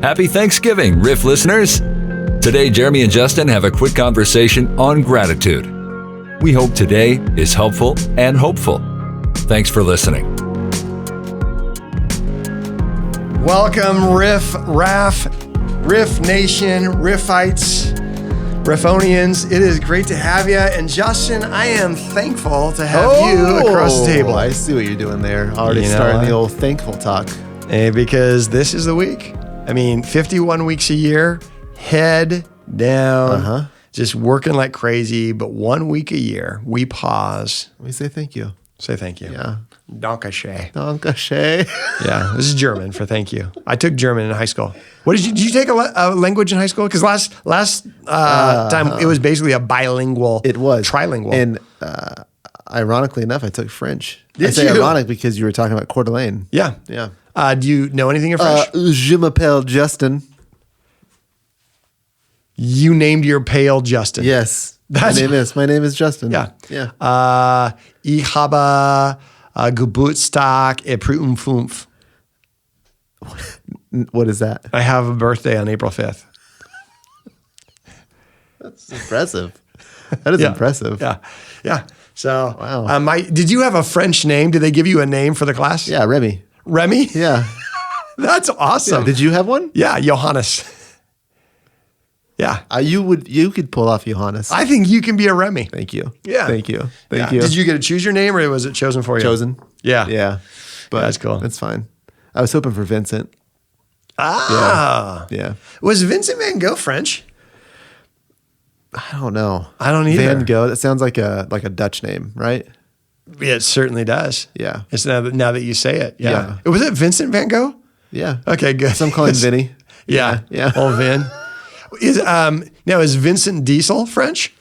Happy Thanksgiving, Riff listeners! Today, Jeremy and Justin have a quick conversation on gratitude. We hope today is helpful and hopeful. Thanks for listening. Welcome, Riff, Raff, Riff Nation, Riffites, Riffonians. It is great to have you. And Justin, I am thankful to have you across the table. I see what you're doing there. Already You know starting what? the old thankful talk. Because this is the week. 51 weeks a year, head down, just working like crazy. But 1 week a year, we pause. We say thank you. Say thank you. Yeah. Danke schön. Danke schön. Yeah, this is German for thank you. I took German in high school. Did you take a language in high school? Because last time it was basically a bilingual. It was. Trilingual. And ironically enough, I took French. Did I say you? ironic because you were talking about Coeur d'Alene. Yeah. Yeah. Do you know anything in French? Je m'appelle Justin. You named your pale Justin. Yes. My name is Justin. Yeah. Yeah. Ich habe Geburtstag April 5. What is that? I have a birthday on April 5th. That's impressive. That is impressive. Yeah. Yeah. So, Wow. Did you have a French name? Did they give you a name for the class? Yeah, Remy. Remy? Yeah. That's awesome. Yeah. Did you have one? Yeah, Johannes. Yeah. You could pull off Johannes. I think you can be a Remy. Thank you. Yeah. Thank you. Yeah. Thank you. Did you get to choose your name or was it chosen for you? Chosen? Yeah. Yeah. But That's cool. That's fine. I was hoping for Vincent. Ah. Yeah. Was Vincent Van Gogh French? I don't know. I don't either. Van Gogh. That sounds like a Dutch name, right? It certainly does. Yeah. It's now that you say it. Yeah. Yeah. Was it Vincent Van Gogh? Yeah. Okay, good. Some call him Vinny. Yeah. Yeah. Old Vin. Is Vincent Diesel French?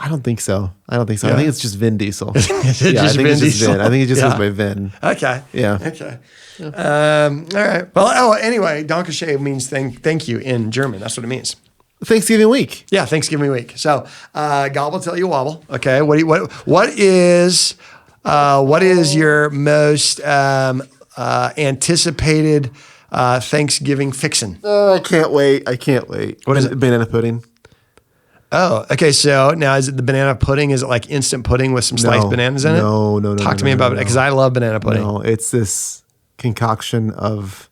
I don't think so. Yeah. I think it's just Vin Diesel. Is it Yeah, just I think Vin it's just Diesel? Vin. I think it just Yeah. goes by Vin. Okay. Yeah. Okay. All right. Well, anyway, Danke schön means thank you in German. That's what it means. Thanksgiving week. Yeah, Thanksgiving week. So, Gobble tell you wobble. Okay. What is your most anticipated Thanksgiving fixin'? Oh, I can't wait. What is it? Banana pudding. Oh, okay. So now is it the banana pudding? Is it like instant pudding with some sliced bananas in it? No. Talk to me about it because I love banana pudding. No, it's this concoction of.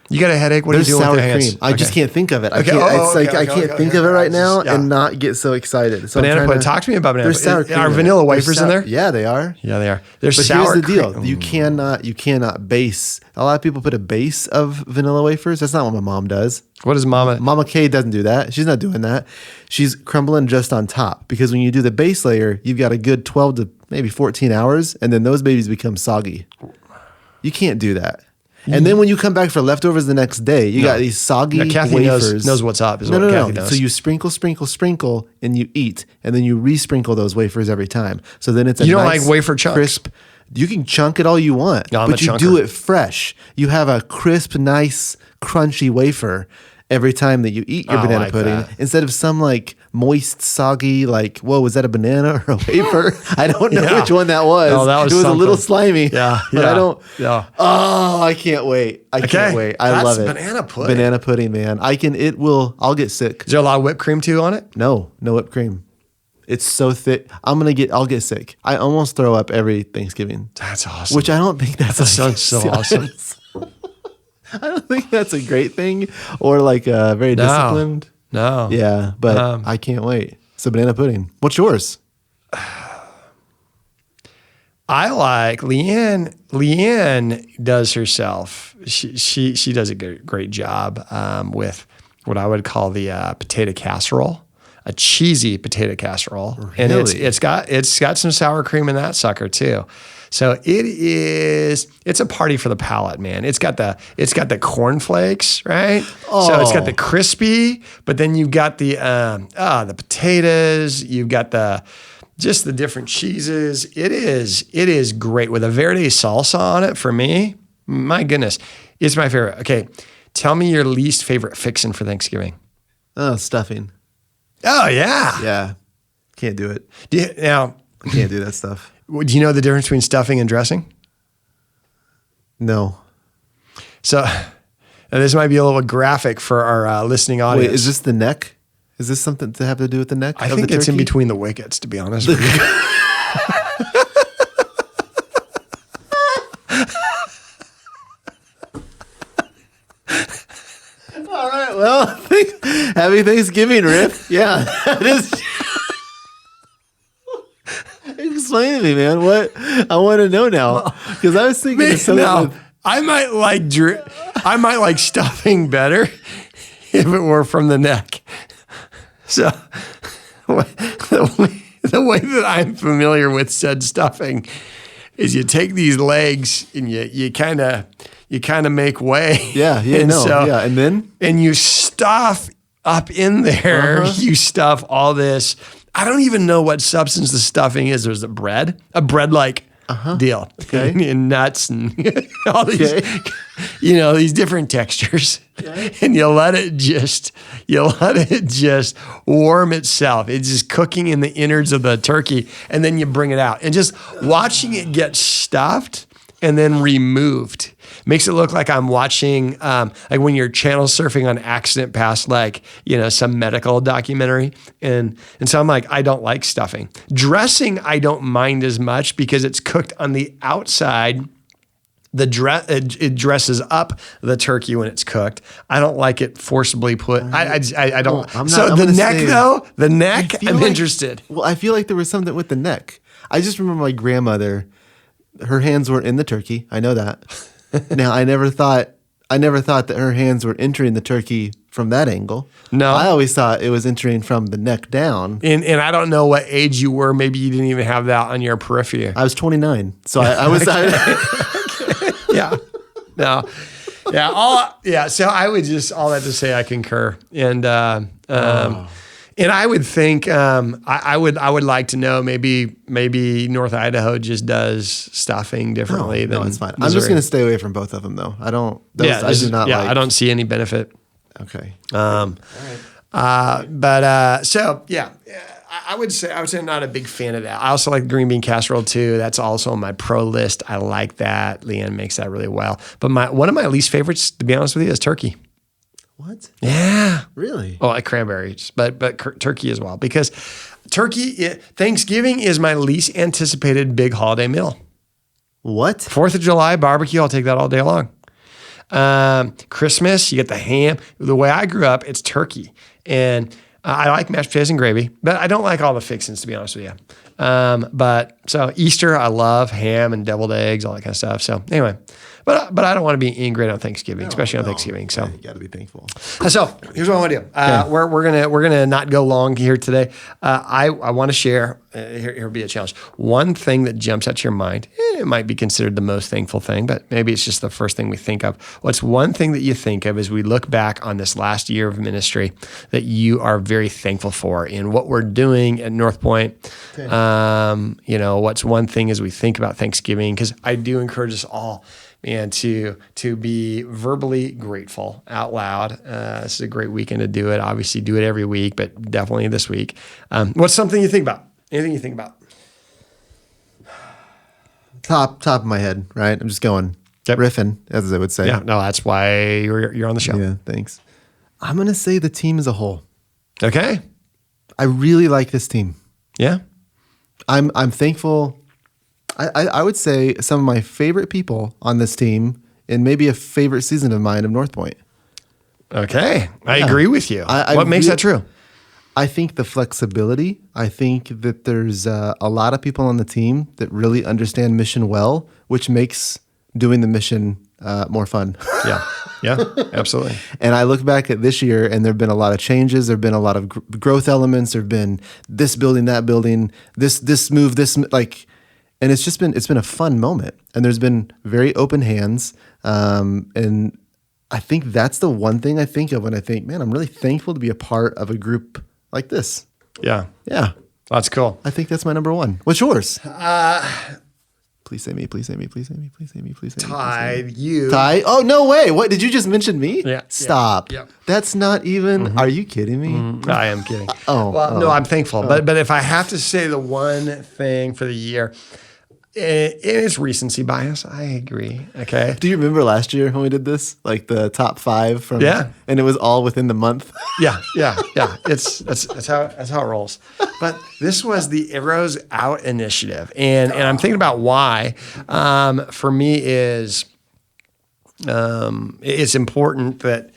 You got a headache? What are you There's doing sour with your hands? cream. I just can't think of it. I Okay. can't. Oh, It's like okay, I okay, can't okay, think okay. of it right now Yeah. and not get so excited. So Banana I'm pudding. trying Talk to me about banana There's pudding. sour cream. Are in it. vanilla There's wafers in there? Yeah, they are. Yeah, they are. There's But sour here's the deal: cream. you cannot base. A lot of people put a base of vanilla wafers. That's not what my mom does. What is Mama? Mama K doesn't do that. She's not doing that. She's crumbling just on top because when you do the base layer, you've got a good 12 to maybe 14 hours, and then those babies become soggy. You can't do that. And then when you come back for leftovers the next day, you got these soggy Now, Kathy wafers. knows what's up. Is what No. Kathy knows. So you sprinkle, and you eat, and then you re-sprinkle those wafers every time. So then it's a You don't nice, like wafer chunks? crisp. You can chunk it all you want, No, I'm but a you chunker. do it fresh. You have a crisp, nice, crunchy wafer every time that you eat your I banana like pudding, that. instead of some like moist, soggy, like, whoa, was that a banana or a wafer? I don't know Yeah. which one that was. No, that was it was something. a little slimy. Yeah, but yeah, I don't. yeah. Oh, I can't wait. I can't wait. I That's love it. banana pudding. Banana pudding, man. I'll get sick. Is there a lot of whipped cream too on it? No whipped cream. It's so thick. I'll get sick. I almost throw up every Thanksgiving. That's awesome. Which I don't think that's That sounds so awesome. I don't think that's a great thing or like very disciplined. No. Yeah, but I can't wait. So banana pudding. What's yours? I like Leanne. Leanne does herself. She does a great job with what I would call the potato casserole, a cheesy potato casserole, and Really? it's got some sour cream in that sucker too. So it's a party for the palate, man. It's got the cornflakes, right? So it's got the crispy, but then you've got the potatoes, you've got just the different cheeses. It is great with a verde salsa on it for me. My goodness, it's my favorite. Okay, tell me your least favorite fixin' for Thanksgiving. Oh, stuffing. Oh yeah. Yeah. Can't do it. Now, Can't do that stuff. do you know the difference between stuffing and dressing? No. So Now, this might be a little graphic for our listening audience. Wait, is this the neck? Is this something to have to do with the neck? I think it's in between the wickets, to be honest with you. All right. Well, happy Thanksgiving, Riff. Yeah, that is. Explain to me, man. What I want to know now, because I was thinking of something. Now, I might like stuffing better if it were from the neck. So the way that I'm familiar with said stuffing is you take these legs and you kind of make way. Yeah, and you stuff up in there. You stuff all this. I don't even know what substance the stuffing is. There's a bread like deal. Okay. And nuts and all these, these different textures. Okay. And you let it just warm itself. It's just cooking in the innards of the turkey, and then you bring it out. And just watching it get stuffed and then removed makes it look like I'm watching, like when you're channel surfing on accident past some medical documentary. And so I'm like, I don't like stuffing. Dressing, I don't mind as much because it's cooked on the outside. It dresses up the turkey when it's cooked. I don't like it forcibly put. I don't. The neck, I'm interested. Well, I feel like there was something with the neck. I just remember my grandmother, her hands were in the turkey. I know that. Now, I never thought that her hands were entering the turkey from that angle. No. I always thought it was entering from the neck down. And I don't know what age you were. Maybe you didn't even have that on your periphery. I was 29. So I was... Yeah. No. Yeah. So I would just, all that to say, I concur. And I would think, I would like to know maybe North Idaho just does stuffing differently than it's fine. Missouri. I'm just going to stay away from both of them though. I don't like. I don't see any benefit. Okay. All right. I would say I'm not a big fan of that. I also like green bean casserole too. That's also on my pro list. I like that. Leanne makes that really well. But one of my least favorites, to be honest with you, is turkey. What? Yeah. Really? Oh, like cranberries, but turkey as well, because Thanksgiving is my least anticipated big holiday meal. What? 4th of July barbecue, I'll take that all day long. Christmas, you get the ham. The way I grew up, it's turkey. And I like mashed potatoes and gravy, but I don't like all the fixings, to be honest with you. So Easter, I love ham and deviled eggs, all that kind of stuff. So anyway, but I don't want to be ingrained on Thanksgiving, especially on Thanksgiving. So you got to be thankful. So here's what I want to do. We're gonna not go long here today. I want to share. Here will be a challenge. One thing that jumps out to your mind. It might be considered the most thankful thing, but maybe it's just the first thing we think of. What's one thing that you think of as we look back on this last year of ministry that you are very thankful for in what we're doing at North Point? Okay. What's one thing as we think about Thanksgiving? Because I do encourage us all, man, to be verbally grateful out loud. This is a great weekend to do it. Obviously, do it every week, but definitely this week. What's something you think about? Anything you think about? Top of my head, right? I'm just going riffing, as I would say. Yeah, no, that's why you're on the show. Yeah, thanks. I'm going to say the team as a whole. Okay. I really like this team. Yeah. I'm thankful. I would say some of my favorite people on this team, and maybe a favorite season of mine of North Point. Okay. I agree with you. What makes that true? I think the flexibility. I think that there's a lot of people on the team that really understand mission well, which makes doing the mission more fun. Yeah, absolutely. And I look back at this year, and there have been a lot of changes. There have been a lot of growth elements. There have been this building, that building, this move, and it's been a fun moment. And there's been very open hands. And I think that's the one thing I think of when I think, man, I'm really thankful to be a part of a group like this. Yeah. Yeah. That's cool. I think that's my number one. What's yours? Please say me, please say me, please say me, please say me, please say me. Ty. Oh, no way. What? Did you just mention me? Yeah. Stop. Yeah. That's not even, Are you kidding me? I am kidding. No, I'm thankful. But if I have to say the one thing for the year, it's recency bias. I agree. Okay. Do you remember last year when we did this? Like the top 5 from Yeah. and it was all within the month. Yeah. That's how it rolls. But this was the Arrows Out initiative, and I'm thinking about why. For me, is it's important that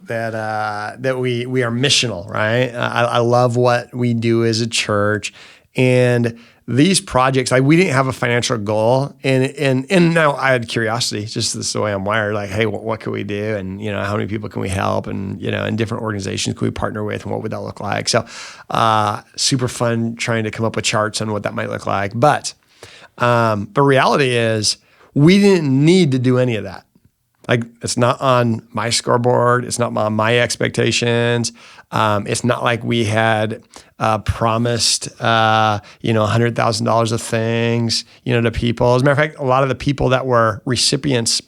we are missional, right? I love what we do as a church, and these projects, like we didn't have a financial goal, and now I had curiosity. Just this is the way I'm wired. Like, hey, what can we do, and how many people can we help, and and different organizations can we partner with, and what would that look like? So, super fun trying to come up with charts on what that might look like. But reality is, we didn't need to do any of that. Like, it's not on my scoreboard. It's not on my expectations. It's not like we had promised, $100,000 of things, to people. As a matter of fact, a lot of the people that were recipients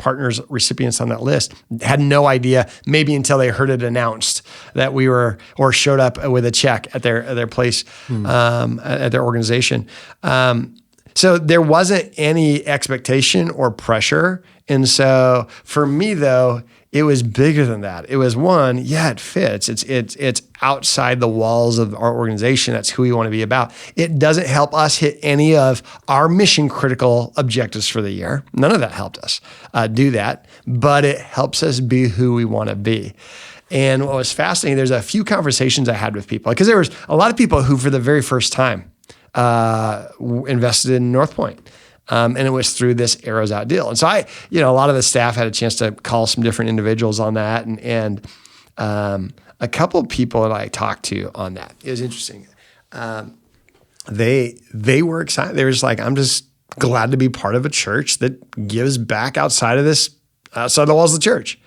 on that list had no idea, maybe until they heard it announced that we were, or showed up with a check at their place, at their organization. So there wasn't any expectation or pressure. And so for me, though, it was bigger than that. It was one, it fits. It's outside the walls of our organization. That's who we want to be about. It doesn't help us hit any of our mission critical objectives for the year. None of that helped us do that, but it helps us be who we want to be. And what was fascinating, there's a few conversations I had with people, because there was a lot of people who, for the very first time, invested in North Point. And it was through this Arrows Out deal. And so a lot of the staff had a chance to call some different individuals on that. And a couple of people that I talked to on that, it was interesting. They were excited. They were just like, I'm just glad to be part of a church that gives back outside of the walls of the church.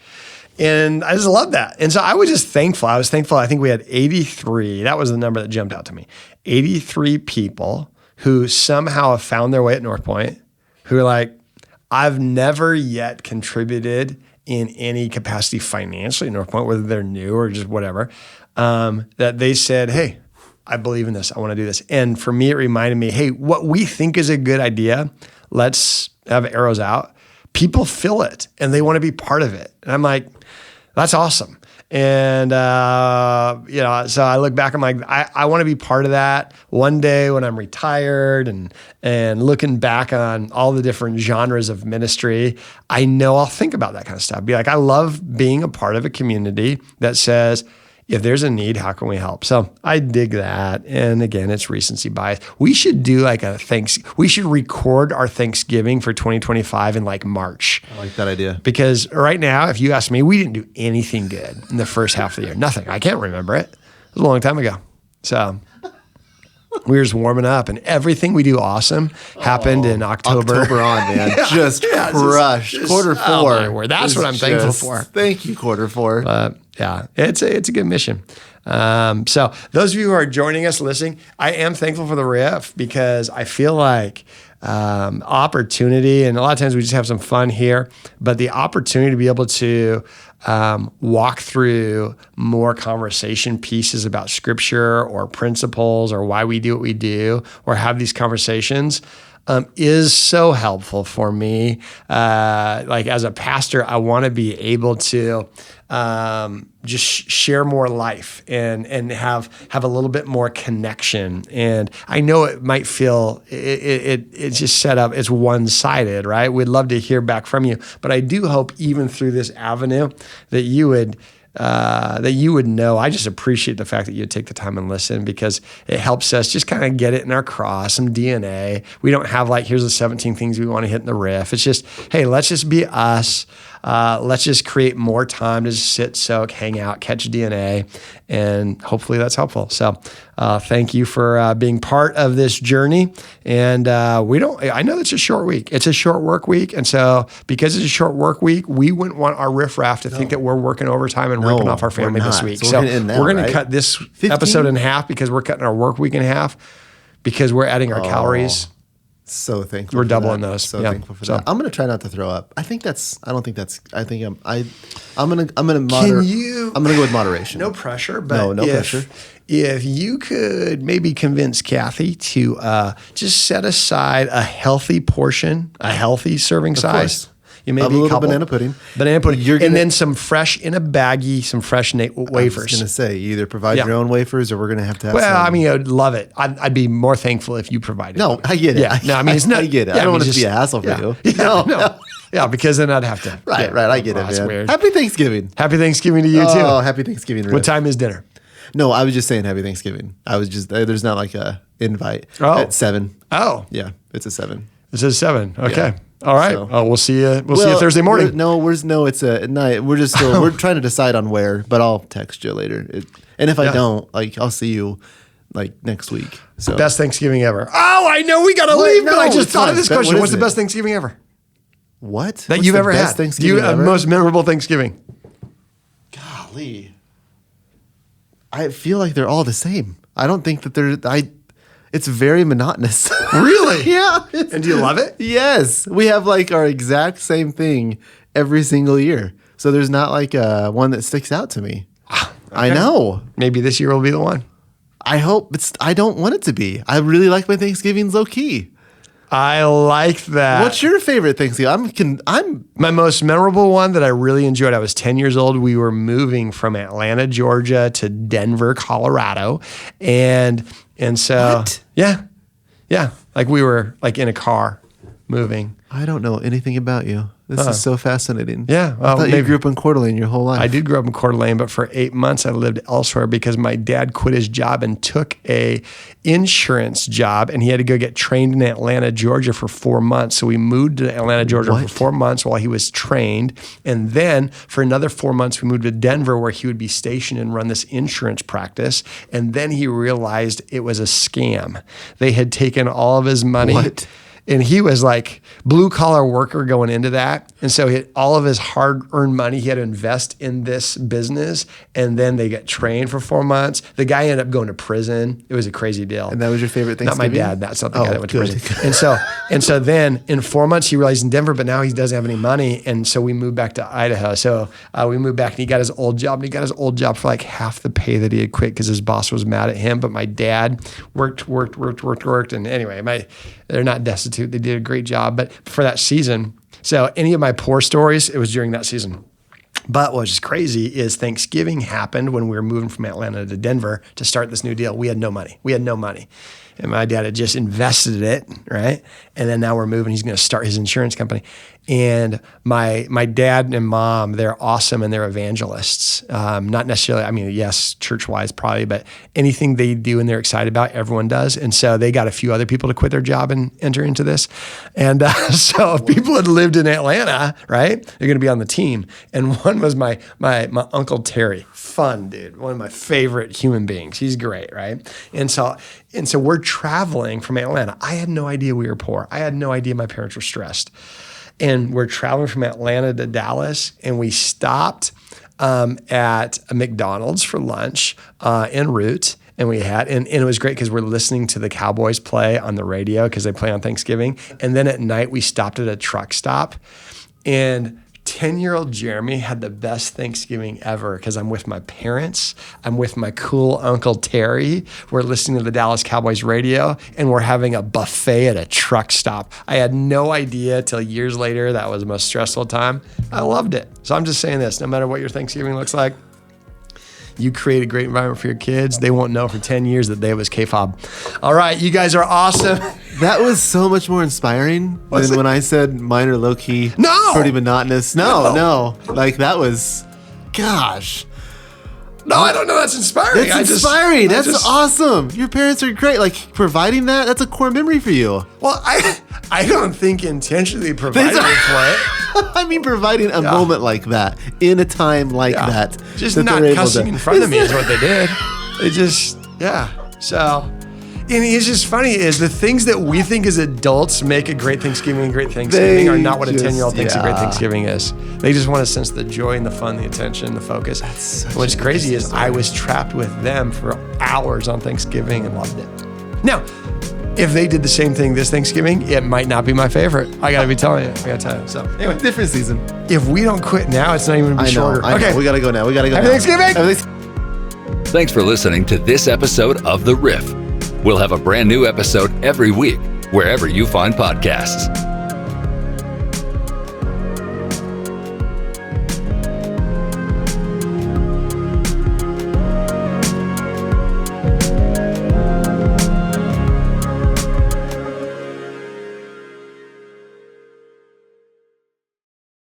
And I just love that. And so I was just thankful. I was thankful. I think we had 83. That was the number that jumped out to me. 83 people who somehow have found their way at North Point, who are like, I've never yet contributed in any capacity financially at North Point, whether they're new or just whatever, that they said, hey, I believe in this. I want to do this. And for me, it reminded me, hey, what we think is a good idea, let's have Arrows Out. People feel it and they want to be part of it. And I'm like, that's awesome. And, so I look back, I'm like, I want to be part of that one day when I'm retired and looking back on all the different genres of ministry. I know I'll think about that kind of stuff. Be like, I love being a part of a community that says, if there's a need, how can we help? So I dig that. And again, it's recency bias. We should do like we should record our Thanksgiving for 2025 in like March. I like that idea. Because right now, if you ask me, we didn't do anything good in the first half of the year. Nothing. I can't remember it. It was a long time ago. So we were just warming up, and everything we do awesome happened in October. October on, man. Just crushed. Quarter 4. Oh my word. That's what I'm thankful for. Thank you, quarter 4. Yeah, it's a good mission. So those of you who are joining us, listening, I am thankful for the Riff, because I feel like opportunity, and a lot of times we just have some fun here, but the opportunity to be able to walk through more conversation pieces about scripture or principles or why we do what we do, or have these conversations, is so helpful for me. Like as a pastor, I want to be able to just share more life and have a little bit more connection. And I know it might feel it's just set up, it's one-sided, right? We'd love to hear back from you, but I do hope even through this avenue that you would know. I just appreciate the fact that you take the time and listen, because it helps us just kind of get it in our cross, some DNA. We don't have like, here's the 17 things we want to hit in the Riff. It's just, hey, let's just be us. Let's just create more time to just sit, soak, hang out, catch DNA, and hopefully that's helpful. So thank you for being part of this journey. And I know it's a short week. It's a short work week. And so because it's a short work week, we wouldn't want our Riff Raff to think that we're working overtime and ripping off our family this week. So we're going to cut this 15? Episode in half, because we're cutting our work week in half, because we're adding our calories. So thankful. We're doubling those. So thankful for that. I'm going to try not to throw up. I think I'm going to moderate. I'm going to go with moderation. No pressure, but no pressure. if you could maybe convince Kathy to just set aside a healthy portion, a healthy serving size. course. You maybe Of a little couple- banana pudding. Banana pudding. You're gonna- and then some fresh in a baggie, some fresh I was wafers. going to say, you either provide Yeah. your own wafers or we're going to have Well, some. I mean, I'd love it. I'd be more thankful if you provided. No, I get it. Yeah. No, I mean, it's not. I get it. yeah, I don't want it mean, to be a hassle for yeah. you. Yeah, no. Yeah, because then I'd have to. Right, yeah. right. I get it, That's man. weird. Happy Thanksgiving. Happy Thanksgiving to you Oh, too. happy Thanksgiving. What Riff. time is dinner? No, I was just saying happy Thanksgiving. I was just, there's not like a invite at 7. Oh, Yeah, it's a 7. it says 7. Okay. Yeah. All right. So- Oh, we'll see you. We'll see you Thursday morning. It's at night. We're just still, we're trying to decide on where, but I'll text you later. And if I Yeah. don't, like, I'll see you like next week. So Best Thanksgiving ever. Oh, I know we gotta What? leave, but No, I just it's thought of fine. this But question. what What's is the it? best Thanksgiving ever what? that What's you've the ever best had? Thanksgiving You ever? most memorable Thanksgiving. Golly. I feel like they're all the same. I don't think that it's very monotonous. Really? Yeah. And do you love it? Yes. We have like our exact same thing every single year. So there's not like one that sticks out to me. I know. Maybe this year will be the one. I hope I don't want it to be. I really like my Thanksgivings low key. I like that. What's your favorite Thanksgiving? I'm My most memorable one that I really enjoyed, I was 10 years old. We were moving from Atlanta, Georgia to Denver, Colorado. And so, What? yeah. Like we were like in a car moving. I don't know anything about you. This is so fascinating. Yeah, I well, thought you maybe- grew up in Coeur d'Alene your whole life. I did grow up in Coeur d'Alene, but for 8 months I lived elsewhere because my dad quit his job and took a insurance job, and he had to go get trained in Atlanta, Georgia for 4 months. So we moved to Atlanta, Georgia for 4 months while he was trained. And then for another 4 months, we moved to Denver where he would be stationed and run this insurance practice. And then he realized it was a scam. They had taken all of his money. What? And he was like blue collar worker going into that. And so all of his hard earned money, he had to invest in this business. And then they got trained for 4 months. The guy ended up going to prison. It was a crazy deal. And that was your favorite Not my Thanksgiving? dad. That's not the guy that went to good. prison. And so then in 4 months, he realized in Denver, but now he doesn't have any money. And so we moved back to Idaho. So we moved back and he got his old job. And he got his old job for like half the pay that he had quit because his boss was mad at him. But my dad worked. And anyway, they're not destitute. They did a great job. But for that season, so any of my poor stories, it was during that season. But what's just crazy is Thanksgiving happened when we were moving from Atlanta to Denver to start this new deal. We had no money. And my dad had just invested it, right? And then now we're moving. He's going to start his insurance company. And my dad and mom, they're awesome and they're evangelists. Not necessarily, I mean, yes, church-wise probably, but anything they do and they're excited about, everyone does. And so they got a few other people to quit their job and enter into this. And so if people had lived in Atlanta, right, they're going to be on the team. And one was my Uncle Terry. Fun dude, one of my favorite human beings. He's great, right? And so we're traveling from Atlanta. I had no idea we were poor. I had no idea my parents were stressed. And we're traveling from Atlanta to Dallas, and we stopped at a McDonald's for lunch en route. And it was great because we're listening to the Cowboys play on the radio because they play on Thanksgiving. And then at night we stopped at a truck stop, and 10-year-old Jeremy had the best Thanksgiving ever because I'm with my parents. I'm with my cool Uncle Terry. We're listening to the Dallas Cowboys radio, and we're having a buffet at a truck stop. I had no idea till years later that was the most stressful time. I loved it. So I'm just saying this, no matter what your Thanksgiving looks like, you create a great environment for your kids. They won't know for 10 years that they was K-fob. All right, you guys are awesome. That was so much more inspiring than when I said mine are low key. No! Pretty monotonous. No. Like that was, gosh. No, I don't know. That's inspiring. That's inspiring. That's awesome. Your parents are great. Like providing that's a core memory for you. Well, I don't think intentionally providing for it. I mean, providing a moment like that in a time like that. Just that not they're able cussing to- in front of me is what they did. They just, So, and it's just funny is the things that we think as adults make a great Thanksgiving and great Thanksgiving are not what a 10-year-old thinks a great Thanksgiving is. They just want to sense the joy and the fun, the attention, the focus. What's crazy is I was trapped with them for hours on Thanksgiving and loved it. Now, if they did the same thing this Thanksgiving, it might not be my favorite. I got to be telling you. So anyway, Different season. if we don't quit now, it's not even going to be shorter. I know. We got to go now. Happy now. Thanksgiving! Happy Thanksgiving. Thanks for listening to this episode of The Riff. We'll have a brand new episode every week, wherever you find podcasts.